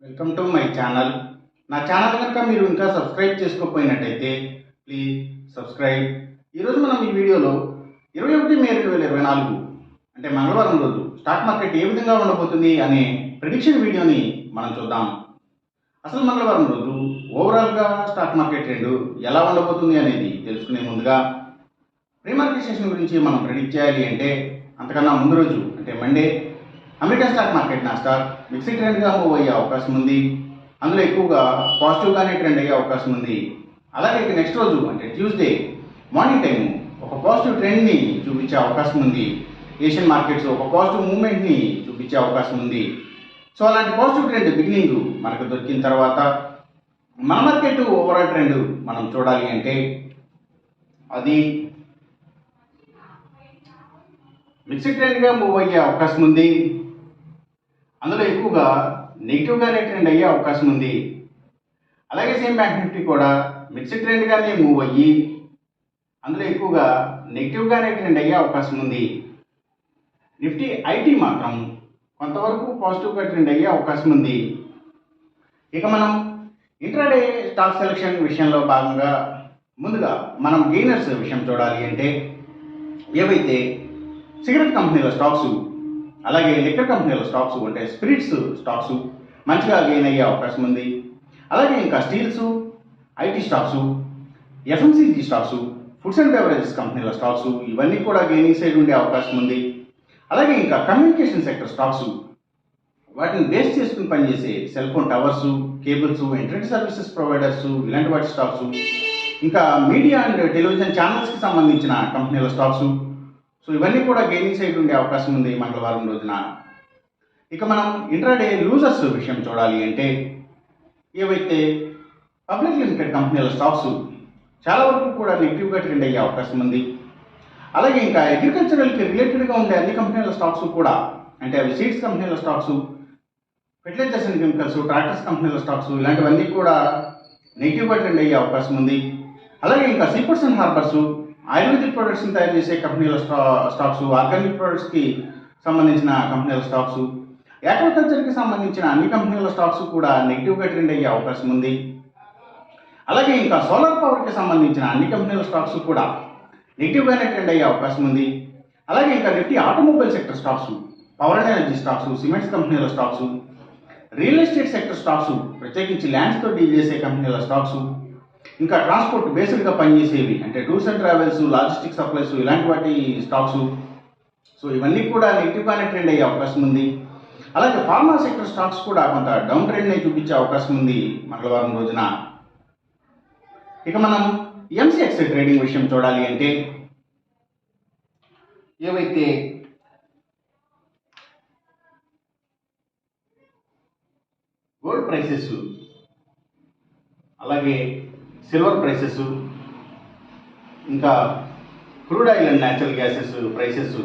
Welcome to my channel. నా channel కనుక మీరు ఇంకా సబ్స్క్రైబ్ చేసుకోకపోయినట్టయితే ప్లీజ్ సబ్స్క్రైబ్. ఈరోజు మనం ఈ వీడియోలో 21 మే 2024 అంటే మంగళవారం రోజు స్టాక్ మార్కెట్ ఏ విధంగా ఉండబోతుంది అనే ప్రిడిక్షన్ వీడియోని మనం చూద్దాం. అసలు మంగళవారం రోజు ఓవరాల్గా స్టాక్ మార్కెట్ ట్రెండ్ ఎలా ఉండబోతుంది అనేది తెలుసుకునే ముందుగా ప్రీ మార్కెట్ సెషన్ గురించి మనం ప్రిడిక్ట్ చేయాలి అంటే అంతకన్నా ముందు రోజు అంటే Monday America stock market Nasdaq mixed ట్రెండ్గా మూవ్ అయ్యే అవకాశం ఉంది. అందులో ఎక్కువగా పాజిటివ్గానే ట్రెండ్ అయ్యే అవకాశం ఉంది. అలాగే నెక్స్ట్ రోజు అంటే ట్యూస్డే మార్నింగ్ టైం ఒక పాజిటివ్ ట్రెండ్ని చూపించే అవకాశం ఉంది. ఏషియన్ మార్కెట్స్ ఒక పాజిటివ్ మూవ్మెంట్ని చూపించే అవకాశం ఉంది. సో అలాంటి పాజిటివ్ ట్రెండ్ బిగినింగ్ మనకు దొరికిన తర్వాత మన మార్కెట్ ఓవరాల్ ట్రెండ్ మనం చూడాలి అంటే అది మిక్స్డ్ ట్రెండ్గా మూవ్ అయ్యే అవకాశం ఉంది. అందులో ఎక్కువగా నెగిటివ్గానే ట్రెండ్ అయ్యే అవకాశం ఉంది. అలాగే సేమ్ బ్యాంక్ నిఫ్టీ కూడా మిక్స్డ్ ట్రెండ్గానే మూవ్ అయ్యి అందులో ఎక్కువగా నెగిటివ్గానే ట్రెండ్ అయ్యే అవకాశం ఉంది. నిఫ్టీ ఐటీ మాత్రం కొంతవరకు పాజిటివ్గా ట్రెండ్ అయ్యే అవకాశం ఉంది. ఇక మనం ఇంట్రాడే స్టాక్ సెలెక్షన్ విషయంలో భాగంగా ముందుగా మనం గెయినర్స్ విషయం చూడాలి అంటే ఏవైతే సిగరెట్ కంపెనీల స్టాక్స్ అలాగే లిక్కర్ కంపెనీల స్టాక్స్ అంటే స్పిరిట్స్ స్టాక్స్ మంచిగా గెయిన్ అయ్యే అవకాశం ఉంది. అలాగే ఇంకా steels, IT stocks, FMCG stocks, foods and beverages కంపెనీల స్టాక్స్ ఇవన్నీ కూడా గెయినింగ్ సైడ్ ఉండే అవకాశం ఉంది. అలాగే ఇంకా కమ్యూనికేషన్ సెక్టర్ స్టాక్స్ వాటిని బేస్ చేసుకుని పనిచేసే cell phone towers, cables, internet services providers ఇలాంటి వాటి స్టాక్స్, ఇంకా మీడియా అండ్ టెలివిజన్ ఛానల్స్కి సంబంధించిన కంపెనీల స్టాక్స్ సో ఇవన్నీ కూడా గెయినింగ్ సైడ్ ఉండే అవకాశం ఉంది మంగళవారం రోజున. ఇక మనం ఇంట్రాడే లూజర్స్ విషయం చూడాలి అంటే ఏవైతే పబ్లిక్ లిమిటెడ్ కంపెనీల స్టాక్స్ చాలా వరకు కూడా నెగిటివ్గా ట్రెండ్ అయ్యే అవకాశం ఉంది. అలాగే ఇంకా అగ్రికల్చరల్కి రిలేటెడ్గా ఉండే అన్ని కంపెనీల స్టాక్స్ కూడా అంటే అవి సీడ్స్ కంపెనీల stocks, fertilizers and chemicals, tractors కంపెనీల స్టాక్స్ ఇలాంటివన్నీ కూడా నెగిటివ్గా ట్రెండ్ అయ్యే అవకాశం ఉంది. అలాగే ఇంకా సీఫుడ్స్ అండ్ హార్బర్స్, ఆయుర్వేదిక్ ప్రొడక్ట్స్ని తయారు చేసే కంపెనీల స్టాక్స్, ఆర్గానిక్ ప్రొడక్ట్స్కి సంబంధించిన కంపెనీల స్టాక్స్, అగ్రికల్చర్కి సంబంధించిన అన్ని కంపెనీల స్టాక్స్ కూడా నెగిటివ్గా ట్రెండ్ అయ్యే అవకాశం ఉంది. అలాగే ఇంకా సోలార్ పవర్కి సంబంధించిన అన్ని కంపెనీల స్టాక్స్ కూడా నెగిటివ్గానే ట్రెండ్ అయ్యే అవకాశం ఉంది. అలాగే ఇంకా Nifty automobile sector stocks, power and energy stocks, cements కంపెనీల stocks, real estate sector stocks ప్రత్యేకించి ల్యాండ్స్తో డీల్ చేసే కంపెనీల స్టాక్స్, ఇంకా ట్రాన్స్పోర్ట్ బేస్డ్గా పనిచేసేవి అంటే tours and travels, logistic supplies ఇలాంటి వాటి స్టాక్స్ సో ఇవన్నీ కూడా నెగిటివ్గానే ట్రెండ్ అయ్యే అవకాశం ఉంది. అలాగే ఫార్మా సెక్టర్ స్టాక్స్ కూడా కొంత డౌన్ ట్రెండ్ని చూపించే అవకాశం ఉంది మంగళవారం రోజున. ఇక మనం ఎంసీఎక్స్ ట్రేడింగ్ విషయం చూడాలి అంటే ఏవైతే గోల్డ్ ప్రైసెస్ అలాగే సిల్వర్ ప్రైసెస్ ఇంకా crude oil and natural gases prices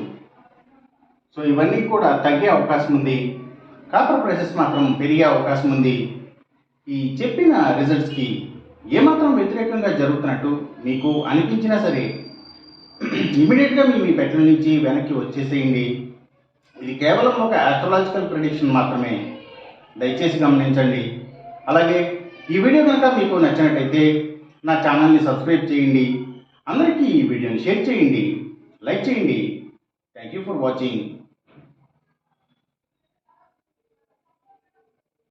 so ఇవన్నీ కూడా తగ్గే అవకాశం ఉంది. కాపర్ ప్రైసెస్ మాత్రం పెరిగే అవకాశం ఉంది. ఈ చెప్పిన రిజల్ట్స్కి ఏమాత్రం వ్యతిరేకంగా జరుగుతున్నట్టు మీకు అనిపించినా సరే ఇమీడియట్గా మీ పెట్టెల నుంచి వెనక్కి వచ్చేసేయండి. ఇది కేవలం ఒక ఆస్ట్రాలజికల్ ప్రిడిక్షన్ మాత్రమే, దయచేసి గమనించండి. అలాగే ఈ వీడియో కనుక మీకు నచ్చినట్టయితే నా ఛానల్ని సబ్స్క్రైబ్ చేయండి. అందరికీ ఈ వీడియోని షేర్ చేయండి, లైక్ చేయండి. Thank you for watching.